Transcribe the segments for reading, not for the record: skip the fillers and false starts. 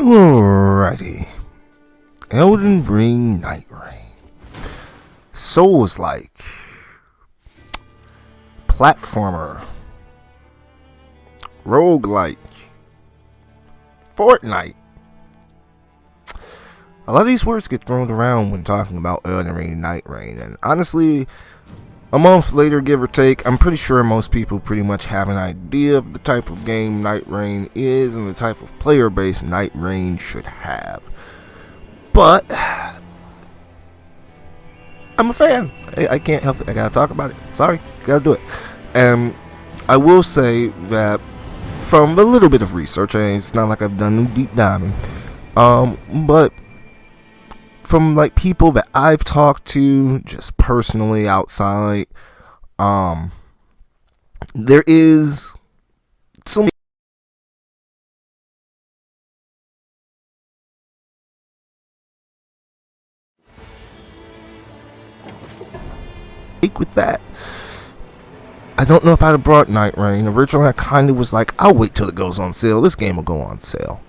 Alrighty. Elden Ring Nightreign. Souls-like. Platformer. Roguelike. Fortnite. A lot of these words get thrown around when talking about Elden Ring Nightreign, and honestly, a month later, give or take, I'm pretty sure most people pretty much have an idea of the type of game Nightreign is and the type of player base Nightreign should have. But I'm a fan. I can't help it. I gotta talk about it. Sorry, gotta do it. And I will say that from a little bit of research, and it's not like I've done no deep diving, but from like people that I've talked to just personally outside, there is some with that. I don't know if I'd have brought Nightreign. Originally I kind of was like, I'll wait till it goes on sale. This game will go on sale.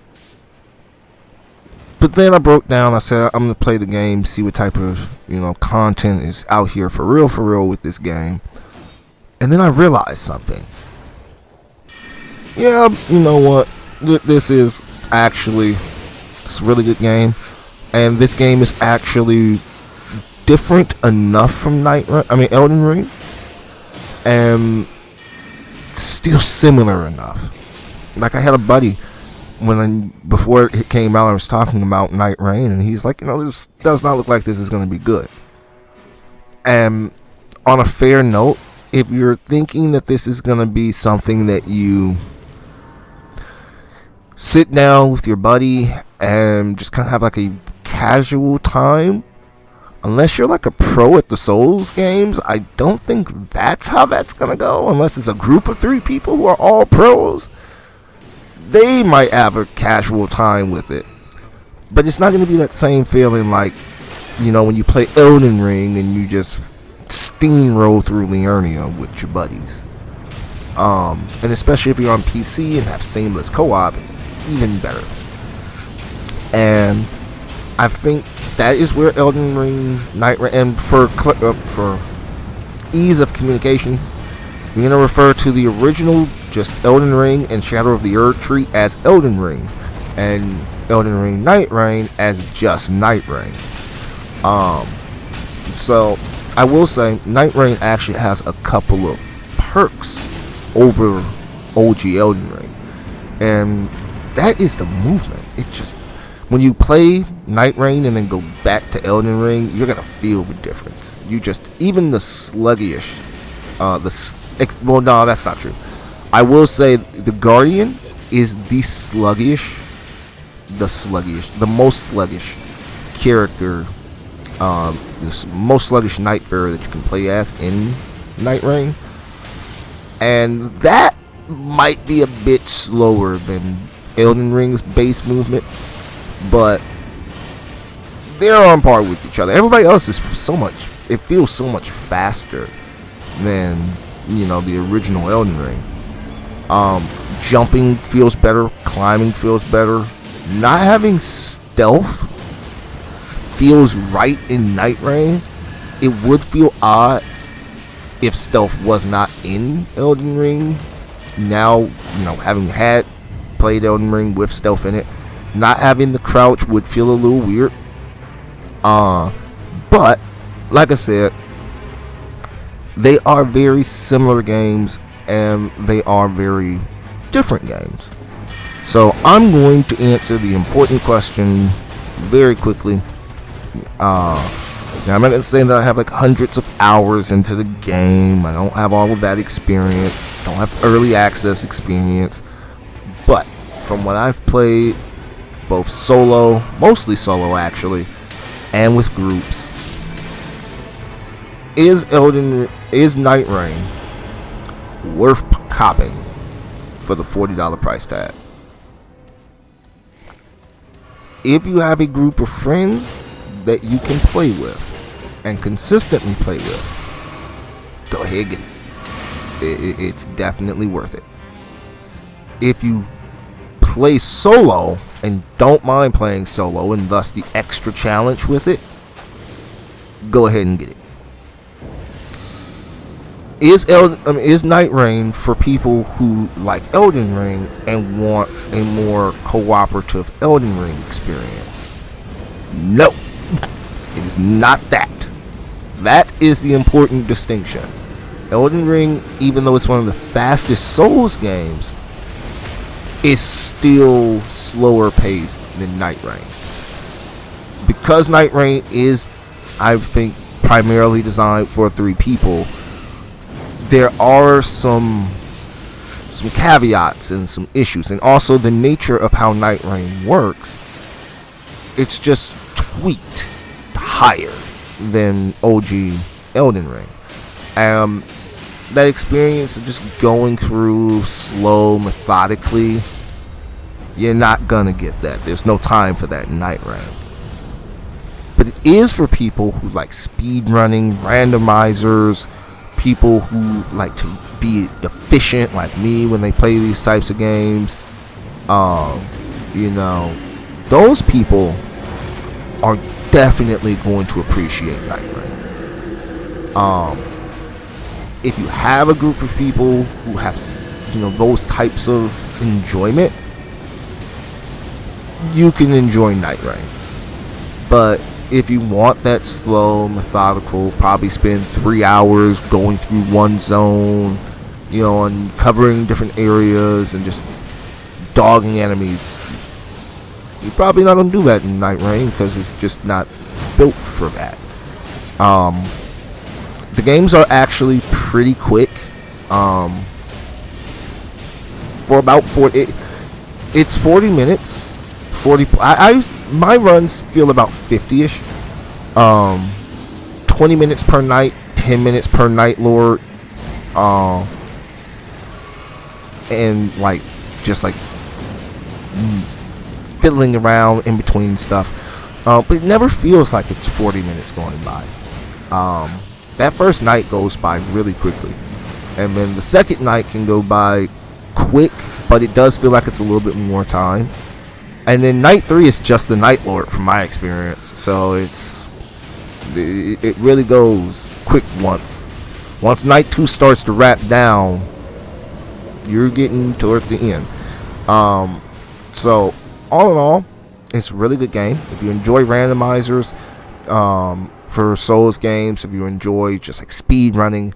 But then I broke down, I said, I'm going to play the game, see what type of, content is out here for real with this game. And then I realized something. Yeah, you know what? This is actually, it's a really good game. And this game is actually different enough from Elden Ring. And still similar enough. Like I had a buddy before it came out, I was talking about Nightreign, and he's like, this does not look like this is going to be good. And on a fair note, if you're thinking that this is going to be something that you sit down with your buddy and just kind of have like a casual time, unless you're like a pro at the Souls games, I don't think that's how that's going to go, unless it's a group of 3 people who are all pros. They might have a casual time with it, but it's not going to be that same feeling like, when you play Elden Ring and you just steamroll through Liurnia with your buddies. And especially if you're on PC and have seamless co-op, even better. And I think that is where Elden Ring Nightreign, and for ease of communication, we're going to refer to the original, just Elden Ring and Shadow of the Erdtree, as Elden Ring, and Elden Ring Nightreign as just Nightreign. So I will say Nightreign actually has a couple of perks over OG Elden Ring, and that is the movement. It just, when you play Nightreign and then go back to Elden Ring, you're gonna feel the difference. Even the sluggish, well, no, that's not true. I will say the Guardian is the most sluggish character, the most sluggish Nightfarer that you can play as in Nightreign, and that might be a bit slower than Elden Ring's base movement, but they're on par with each other. Everybody else is it feels so much faster than the original Elden Ring. Jumping feels better, climbing feels better. Not having stealth feels right in Nightreign. It would feel odd if stealth was not in Elden Ring. Now, having played Elden Ring with stealth in it, not having the crouch would feel a little weird. But like I said, they are very similar games, and they are very different games. So I'm going to answer the important question very quickly. Now I'm not going to say that I have like hundreds of hours into the game. I don't have all of that experience. Don't have early access experience. But from what I've played, both solo, mostly solo actually, and with groups, is Nightreign worth copping for the $40 price tag? If you have a group of friends that you can play with and consistently play with, go ahead and get it. It's definitely worth it. If you play solo and don't mind playing solo, and thus the extra challenge with it, go ahead and get it. Is Nightreign for people who like Elden Ring and want a more cooperative Elden Ring experience? No, it is not that. That is the important distinction. Elden Ring, even though it's one of the fastest Souls games, is still slower paced than Nightreign. Because Nightreign is, I think, primarily designed for 3 people, there are some caveats and some issues, and also the nature of how Nightreign works. It's just tweaked higher than OG Elden Ring. That experience of just going through slow, methodically, you're not gonna get that. There's no time for that in Nightreign. But it is for people who like speed running, randomizers, people who like to be efficient like me when they play these types of games. Those people are definitely going to appreciate Nightreign. If you have a group of people who have those types of enjoyment, you can enjoy Nightreign. But if you want that slow, methodical, probably spend 3 hours going through one zone, and covering different areas and just dogging enemies, you're probably not going to do that in Nightreign because it's just not built for that. The games are actually pretty quick. For about 40, it's 40 minutes. My runs feel about 50ish. 20 minutes per night, 10 minutes per night lord, and just fiddling around in between stuff. But it never feels like it's 40 minutes going by. That first night goes by really quickly, and then the second night can go by quick, but it does feel like it's a little bit more time. And then night 3 is just the Night Lord from my experience, so it really goes quick once night 2 starts to wrap down. You're getting towards the end. So all in all, it's a really good game. If you enjoy randomizers for Souls games, if you enjoy just speed running,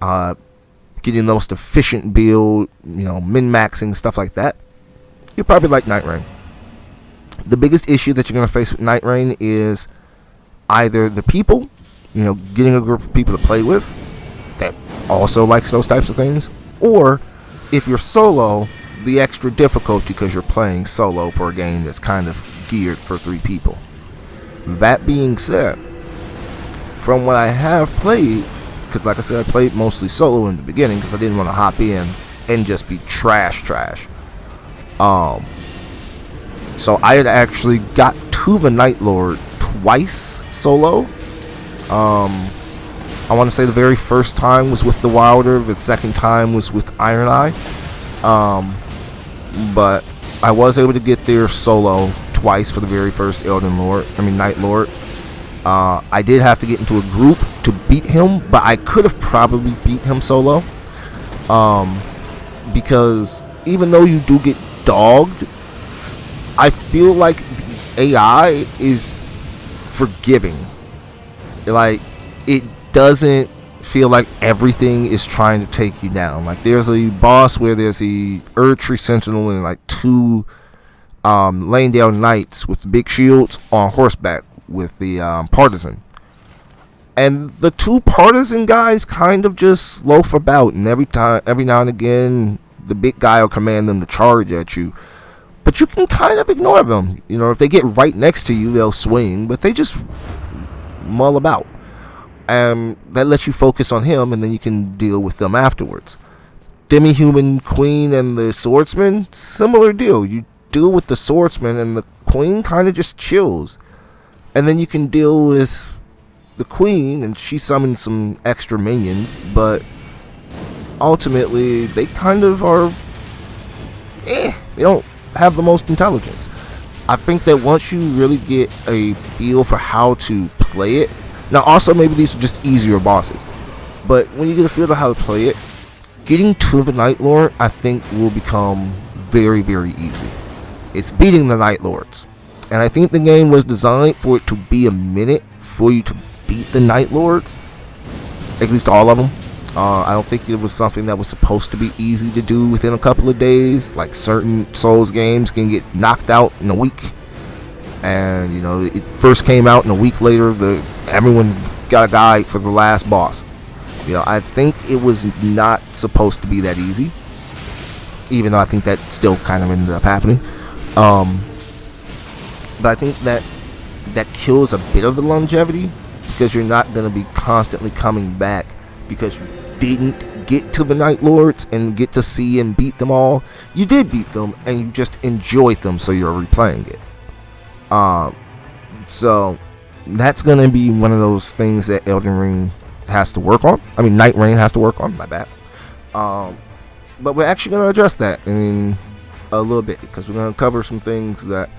getting the most efficient build, min-maxing, stuff like that, you'll probably like Nightreign. The biggest issue that you're going to face with Nightreign is either the people, getting a group of people to play with that also likes those types of things, or if you're solo, the extra difficulty because you're playing solo for a game that's kind of geared for 3 people. That being said, from what I have played, because like I said, I played mostly solo in the beginning because I didn't want to hop in and just be trash. So I had actually got to the Night Lord twice solo. I want to say the very first time was with the Wilder, the second time was with Iron Eye. But I was able to get there solo twice for the very first Night Lord. I did have to get into a group to beat him, but I could have probably beat him solo. Because even though you do get dogged, I feel like the AI is forgiving. It doesn't feel like everything is trying to take you down. There's a boss where there's a Erdtree Sentinel and 2 laying down knights with big shields on horseback with the partisan. And the 2 partisan guys kind of just loaf about, and every now and again, the big guy will command them to charge at you. But you can kind of ignore them. If they get right next to you, they'll swing, but they just mull about. And that lets you focus on him, and then you can deal with them afterwards. Demi-Human Queen and the Swordsman, similar deal. You deal with the Swordsman, and the Queen kind of just chills. And then you can deal with the Queen, and she summons some extra minions, but ultimately, they kind of are... They don't have the most intelligence. I think that once you really get a feel for how to play it, now also maybe these are just easier bosses, but when you get a feel of how to play it, getting to the Night Lord, I think, will become very, very easy. It's beating the Night Lords. And I think the game was designed for it to be a minute for you to beat the Night Lords. At least all of them. I don't think it was something that was supposed to be easy to do within a couple of days. Like certain Souls games can get knocked out in a week. And, you know, it first came out and a week later, everyone got a guide for the last boss. You know, I think it was not supposed to be that easy. Even though I think that still kind of ended up happening. But I think that kills a bit of the longevity, because you're not going to be constantly coming back because you didn't get to the Night Lords and get to see and beat them all. You did beat them and you just enjoyed them, so you're replaying it. So that's going to be one of those things that Elden Ring has to work on. I mean, Nightreign has to work on, my bad. But we're actually going to address that in a little bit, because we're going to cover some things that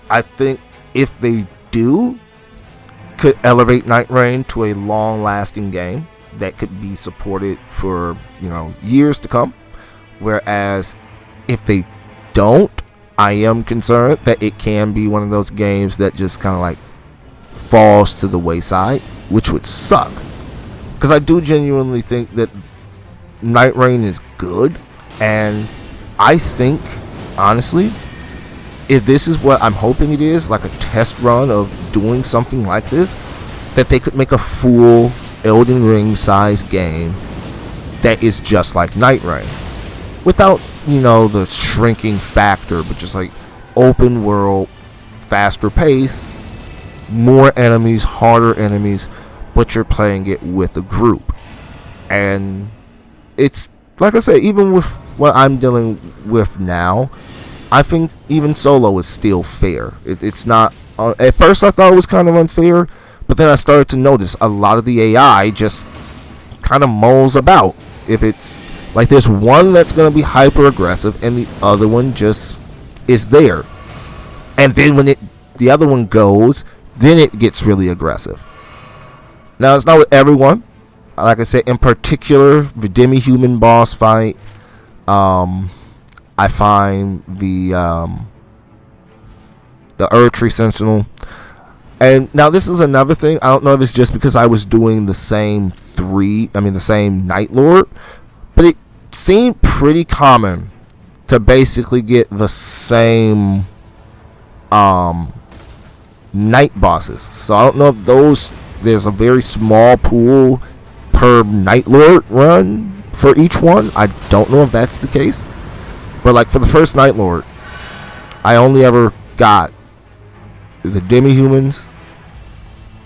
I think, if they do, could elevate Nightreign to a long-lasting game that could be supported for, you know, years to come. Whereas if they don't, I am concerned that it can be one of those games that just kind of like falls to the wayside, which would suck. Because I do genuinely think that Nightreign is good, and I think, honestly, if this is what I'm hoping it is, like a test run of doing something like this, that they could make a full Elden Ring size game that is just like Nightreign, without, you know, the shrinking factor, but just like open world, faster pace, more enemies, harder enemies, but you're playing it with a group. And it's, like I said, even with what I'm dealing with now, I think even solo is still fair. It's not, at first I thought it was kind of unfair, but then I started to notice a lot of the AI just kind of mulls about. If it's like there's one that's going to be hyper aggressive and the other one just is there. And then when the other one goes, then it gets really aggressive. Now, it's not with everyone. Like I said, in particular, the demi-human boss fight, I find the Earth Tree Sentinel. And now this is another thing. I don't know if it's just because I was doing the same Night Lord, but it seemed pretty common to basically get the same night bosses. So I don't know if there's a very small pool per Night Lord run for each one. I don't know if that's the case. But like for the first Night Lord, I only ever got the demi-humans,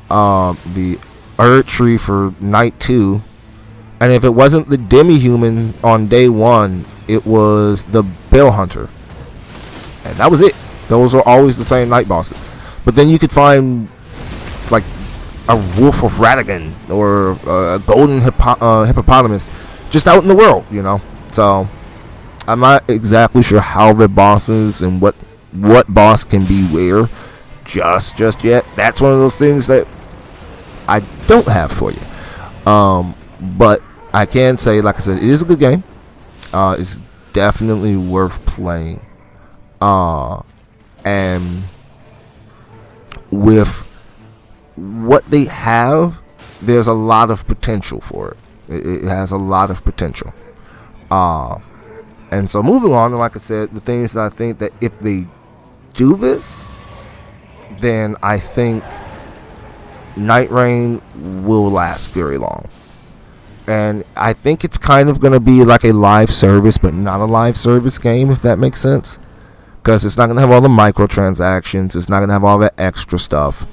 the Earth Tree for night 2, and if it wasn't the demi-human on day 1, it was the Bell Hunter, and that was it. Those are always the same night bosses. But then you could find like a Wolf of Radagon or a Golden Hippopotamus just out in the world, you know. So I'm not exactly sure how the bosses and what boss can be where just yet. That's one of those things that I don't have for you. But I can say, like I said, it is a good game. It's definitely worth playing. And with what they have, there's a lot of potential for it. It has a lot of potential. And so moving on, like I said, the things that I think that if they do this, then I think Nightreign will last very long. And I think it's kind of going to be like a live service, but not a live service game, if that makes sense. Because it's not going to have all the microtransactions. It's not going to have all that extra stuff.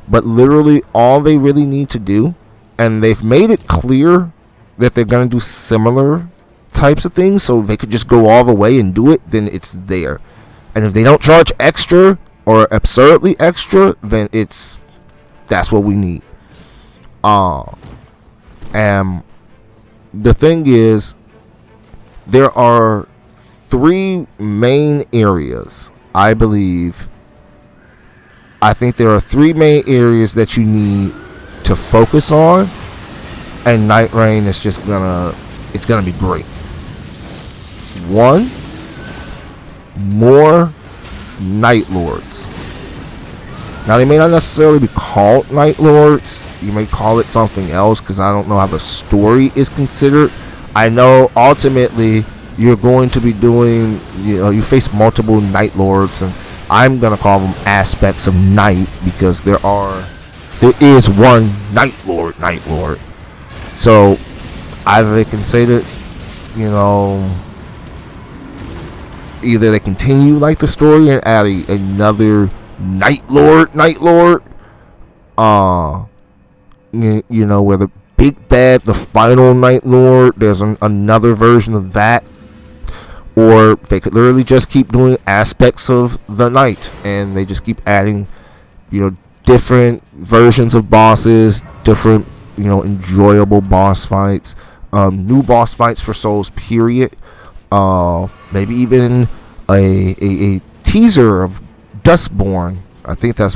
But literally all they really need to do, and they've made it clear that they're going to do similar types of things, so they could just go all the way and do it, then it's there. And if they don't charge extra or absurdly extra, then that's what we need. And the thing is, there are three main areas. I think there are three main areas that you need to focus on, and Nightreign is just it's gonna be great. One, more Night Lords. Now, they may not necessarily be called Night Lords. You may call it something else, because I don't know how the story is considered. I know ultimately you're going to be doing, you face multiple Night Lords, and I'm going to call them aspects of night, because there is one Night Lord. So either they can say that, either they continue like the story and add another Night Lord, where the big bad, the final Night Lord, there's another version of that, or they could literally just keep doing aspects of the night, and they just keep adding, different versions of bosses, different, enjoyable boss fights, new boss fights for Souls, period. Maybe even a teaser of Dustborn. I think it's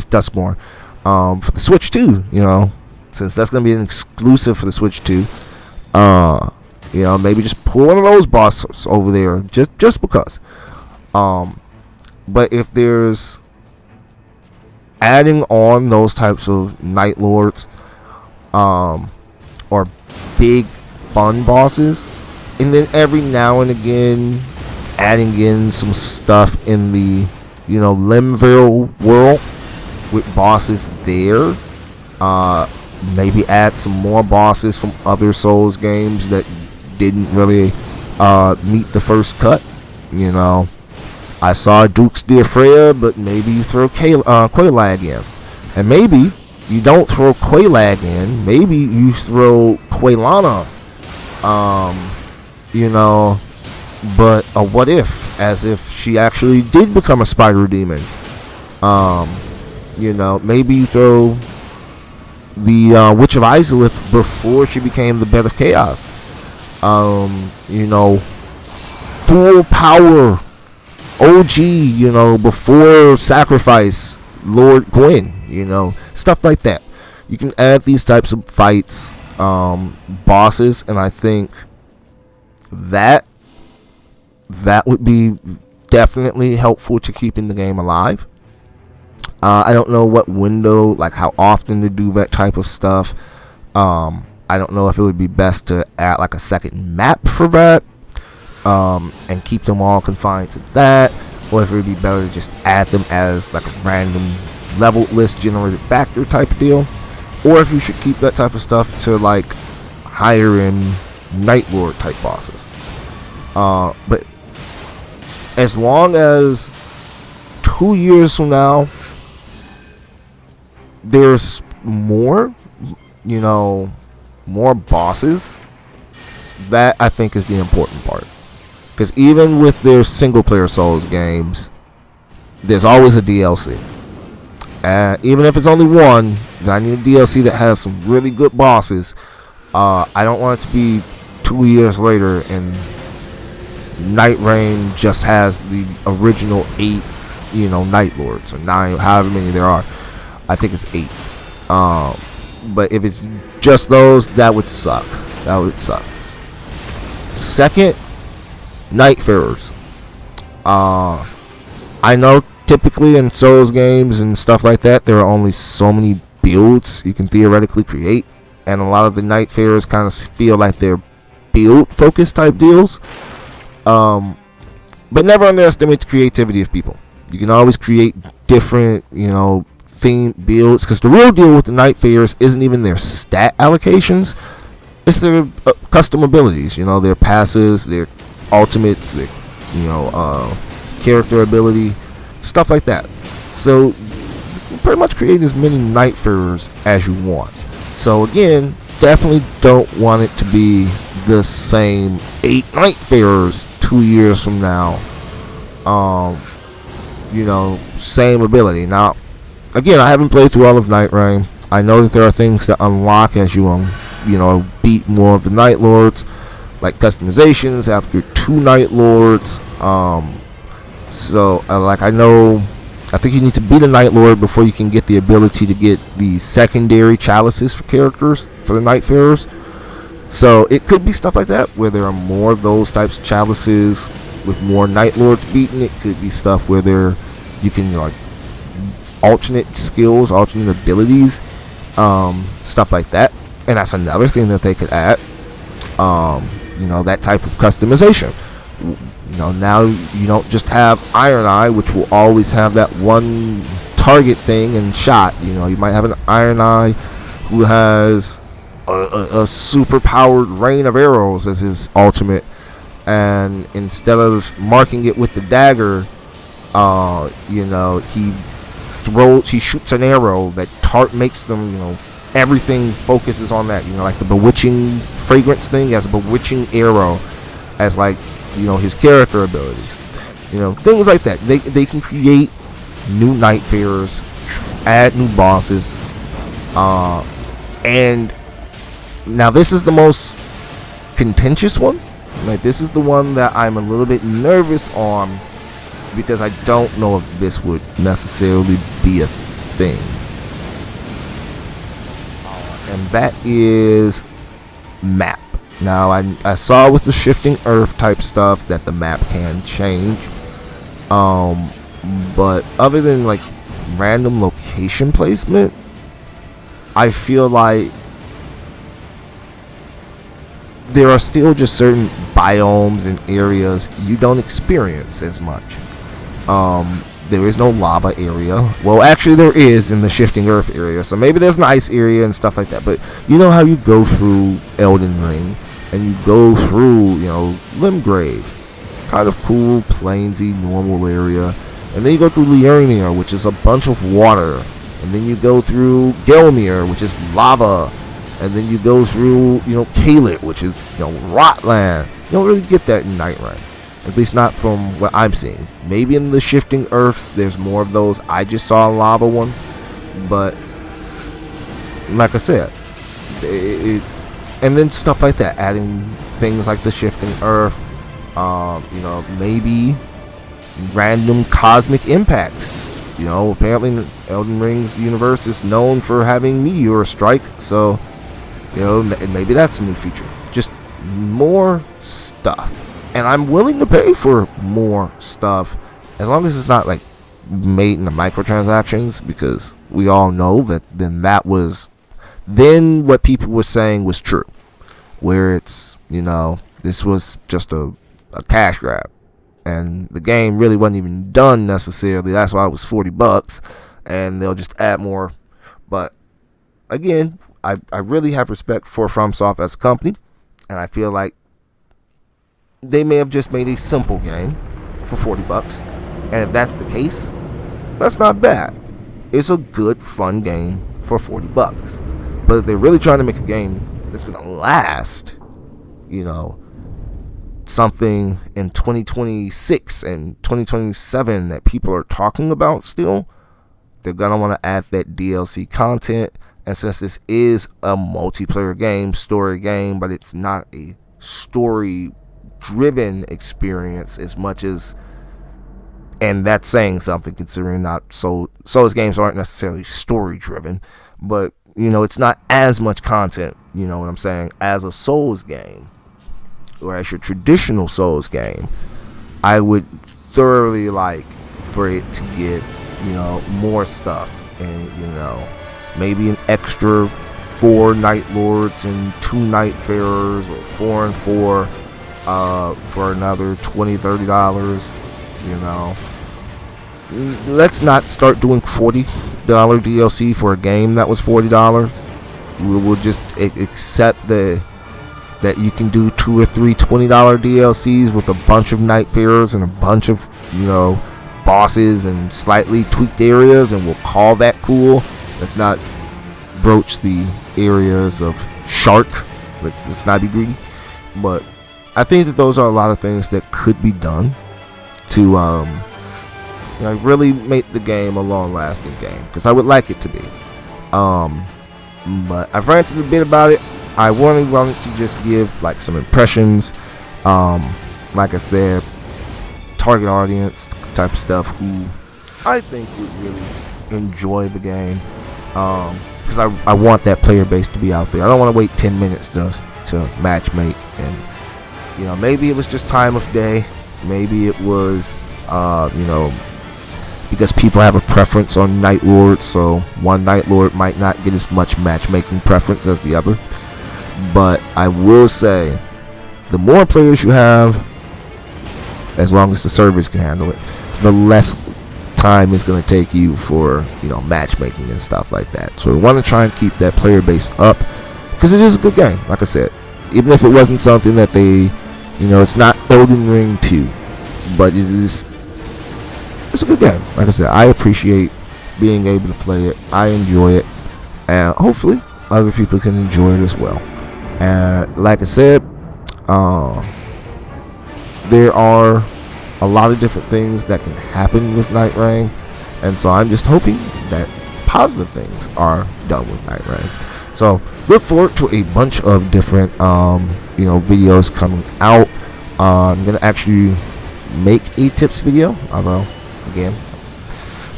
Dustborn. For the Switch 2, since that's gonna be an exclusive for the Switch 2. Maybe just pull one of those bosses over there, just because. But if there's adding on those types of Night Lords, or big fun bosses, and then every now and again adding in some stuff in the Limville world with bosses there, maybe add some more bosses from other Souls games that didn't really meet the first cut. I saw Duke's Dear Freya, but maybe you throw Quelaag in, and maybe you don't throw Quelaag in, maybe you throw Quelana, but what if, as if she actually did become a spider demon. Maybe you throw the Witch of Izalith before she became the Bed of Chaos. Full power OG, before sacrifice Lord Gwyn, stuff like that. You can add these types of fights, bosses, and I think that would be definitely helpful to keeping the game alive. I don't know what window, like how often to do that type of stuff. I don't know if it would be best to add like a second map for that, and keep them all confined to that, or if it would be better to just add them as like a random level list generated factor type of deal, or if you should keep that type of stuff to like higher end Night Lord type bosses. But as long as 2 years from now there's more bosses, that I think is the important part. Because even with their single player Souls games, there's always a DLC. Even if it's only one, then I need a DLC that has some really good bosses. I don't want it to be 2 years later and Nightreign just has the original 8, Night Lords, or 9, however many there are. I think it's 8. But if it's just those, that would suck. Second, Nightfarers. I know typically in Souls games and stuff like that, there are only so many builds you can theoretically create, and a lot of the Nightfarers kind of feel like they're build focused type deals. But never underestimate the creativity of people. You can always create different, themed builds, because the real deal with the Nightfarers isn't even their stat allocations, it's their custom abilities, their passives, their ultimates, their character ability, stuff like that. So you can pretty much create as many Nightfarers as you want. So again, definitely don't want it to be the same 8 Nightfarers 2 years from now. Same ability. Now, again, I haven't played through all of Nightreign. I know that there are things that unlock as you beat more of the Night Lords. like customizations after 2 Night Lords. I think you need to beat a Night Lord before you can get the ability to get the secondary chalices for characters for the Nightfarers. So it could be stuff like that where there are more of those types of chalices with more Night Lords beaten. It could be stuff where you can like alternate skills, alternate abilities, stuff like that. And that's another thing that they could add. That type of customization. Now you don't just have Iron Eye, which will always have that one target thing and shot. You might have an Iron Eye who has a super powered rain of arrows as his ultimate, and instead of marking it with the dagger, he shoots an arrow that makes them, everything focuses on that. Like the bewitching fragrance thing has a bewitching arrow as like, his character ability. Things like that. They can create new Nightfarers, add new bosses, and now this is the most contentious one. Like, this is the one that I'm a little bit nervous on, because I don't know if this would necessarily be a thing. And that is map. Now, I saw with the shifting earth type stuff that the map can change. But other than like random location placement, I feel like there are still just certain biomes and areas you don't experience as much. There is no lava area. Well, actually there is in the shifting earth area, so maybe there's an ice area and stuff like that. But you know how you go through Elden Ring and you go through, Limgrave, kind of cool, plainsy, normal area, and then you go through Liurnia, which is a bunch of water, and then you go through Gelmir, which is lava, and then you go through, Kalit, which is, Rotland. You don't really get that in Nightreign. At least not from what I'm seeing. Maybe in the shifting earths there's more of those. I just saw a lava one, but like I said, it's, and then stuff like that, adding things like the shifting earth, maybe random cosmic impacts. Apparently Elden Ring's universe is known for having meteor strike, so maybe that's a new feature. Just more stuff. And I'm willing to pay for more stuff as long as it's not like made in the microtransactions, because we all know that then what people were saying was true, where it's, this was just a cash grab and the game really wasn't even done necessarily. That's why it was $40 and they'll just add more. But again, I really have respect for FromSoft as a company, and I feel like they may have just made a simple game for $40, and if that's the case, that's not bad. It's a good, fun game for $40. But if they're really trying to make a game that's gonna last, something in 2026 and 2027 that people are talking about still, they're gonna want to add that DLC content. And since this is a multiplayer game, story game, but it's not a story driven experience as much as, and that's saying something considering not Souls games aren't necessarily story driven, but it's not as much content, what I'm saying, as a Souls game or as your traditional Souls game. I would thoroughly like for it to get more stuff, and maybe an extra 4 Night Lords and 2 Nightfarers, or 4 and 4 for another $20-$30. Let's not start doing $40 DLC for a game that was $40. We will just accept that you can do 2 or 3 $20 DLCs with a bunch of Nightfarers and a bunch of bosses and slightly tweaked areas, and we'll call that cool. Let's not broach the areas of Shark. Let's not be greedy. But I think that those are a lot of things that could be done to really make the game a long-lasting game, because I would like it to be. But I've ranted a bit about it. I wanted to just give like some impressions. Like I said, target audience type of stuff who I think would really enjoy the game. Because I want that player base to be out there. I don't want to wait 10 minutes to match make. And maybe it was just time of day. Maybe it was because people have a preference on Night Lord, so one Night Lord might not get as much matchmaking preference as the other. But I will say, the more players you have, as long as the servers can handle it, the less time it's going to take you for matchmaking and stuff like that. So we want to try and keep that player base up, because it is a good game. Like I said, even if it wasn't something that they, it's not Elden Ring 2, but it's a good game. Like I said, I appreciate being able to play it. I enjoy it, and hopefully other people can enjoy it as well. And like I said, there are a lot of different things that can happen with Nightreign, and so I'm just hoping that positive things are done with Nightreign. So look forward to a bunch of different videos coming out. I'm gonna actually make a tips video, although again,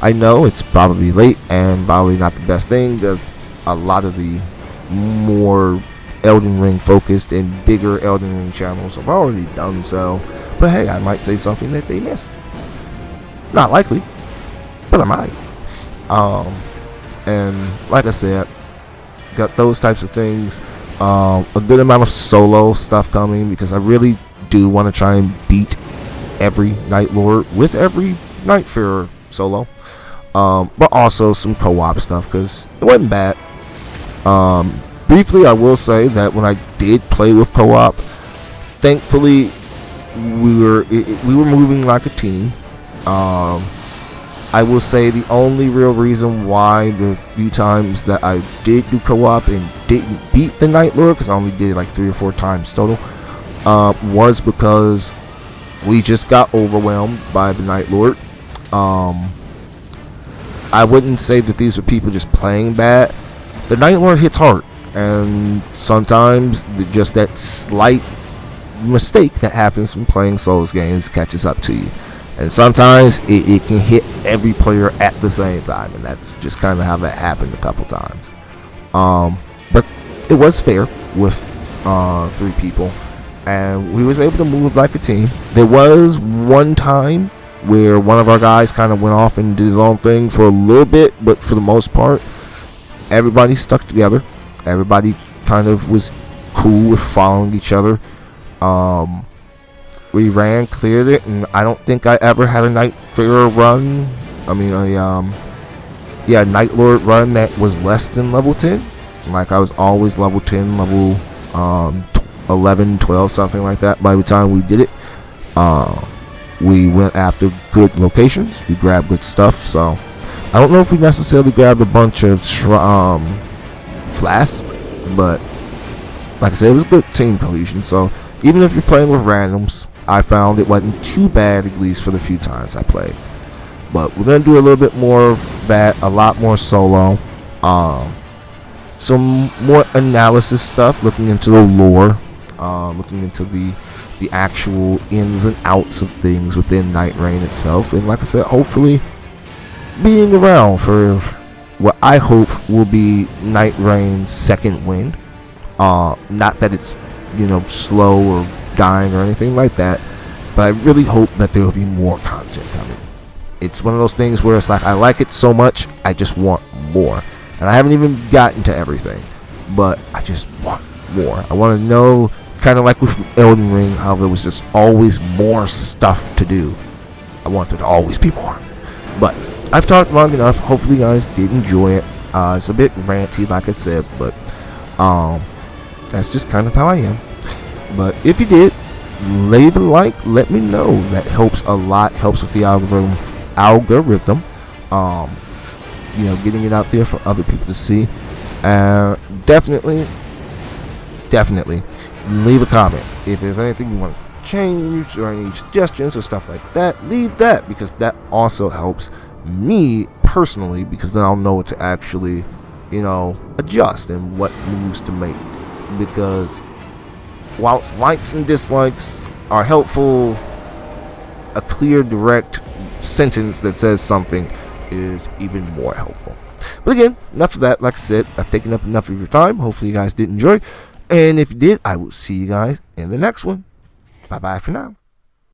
I know it's probably late and probably not the best thing, because a lot of the more Elden Ring focused and bigger Elden Ring channels have already done so. But hey, I might say something that they missed. Not likely, but I might. And like I said, got those types of things. A good amount of solo stuff coming, because I really do want to try and beat every Night Lord with every Nightfarer solo. But also some co-op stuff, because it wasn't bad. Briefly, I will say that when I did play with co-op, thankfully we were moving like a team. I will say the only real reason why the few times that I did do co-op and didn't beat the Night Lord, because I only did like 3 or 4 times total, was because we just got overwhelmed by the Night Lord. I wouldn't say that these are people just playing bad. The Night Lord hits hard, and sometimes just that slight mistake that happens from playing Souls games catches up to you, and sometimes it can hit every player at the same time, and that's just kind of how that happened a couple times. But it was fair with 3 people, and we was able to move like a team. There was one time where one of our guys kind of went off and did his own thing for a little bit, but for the most part, everybody stuck together. Everybody kind of was cool with following each other. We ran, cleared it, and I don't think I ever had a Nightfarer run. I mean, Night Lord run that was less than level 10. Like, I was always level 10, level 11, 12, something like that by the time we did it. We went after good locations. We grabbed good stuff. So I don't know if we necessarily grabbed a bunch of flasks, but like I said, it was good team cohesion. So even if you're playing with randoms, I found it wasn't too bad, at least for the few times I played. But we're gonna do a little bit more of that, a lot more solo, some more analysis stuff, looking into the lore, looking into the actual ins and outs of things within Nightreign itself, and like I said, hopefully being around for what I hope will be Nightreign's second wind. Not that it's slow or dying or anything like that, but I really hope that there will be more content coming. It's one of those things where it's like, I like it so much, I just want more, and I haven't even gotten to everything, but I just want more. I want to know, kind of like with Elden Ring, how there was just always more stuff to do. I want there to always be more. But I've talked long enough. Hopefully you guys did enjoy it. It's a bit ranty, like I said, but that's just kind of how I am. But if you did, leave a like, let me know. That helps a lot, helps with the algorithm, getting it out there for other people to see. Definitely leave a comment if there's anything you want to change or any suggestions or stuff like that. Leave that, because that also helps me personally, because then I'll know what to actually adjust and what moves to make. because whilst likes and dislikes are helpful, a clear, direct sentence that says something is even more helpful. But again, enough of that. Like I said, I've taken up enough of your time. Hopefully you guys did enjoy. And if you did, I will see you guys in the next one. Bye-bye for now.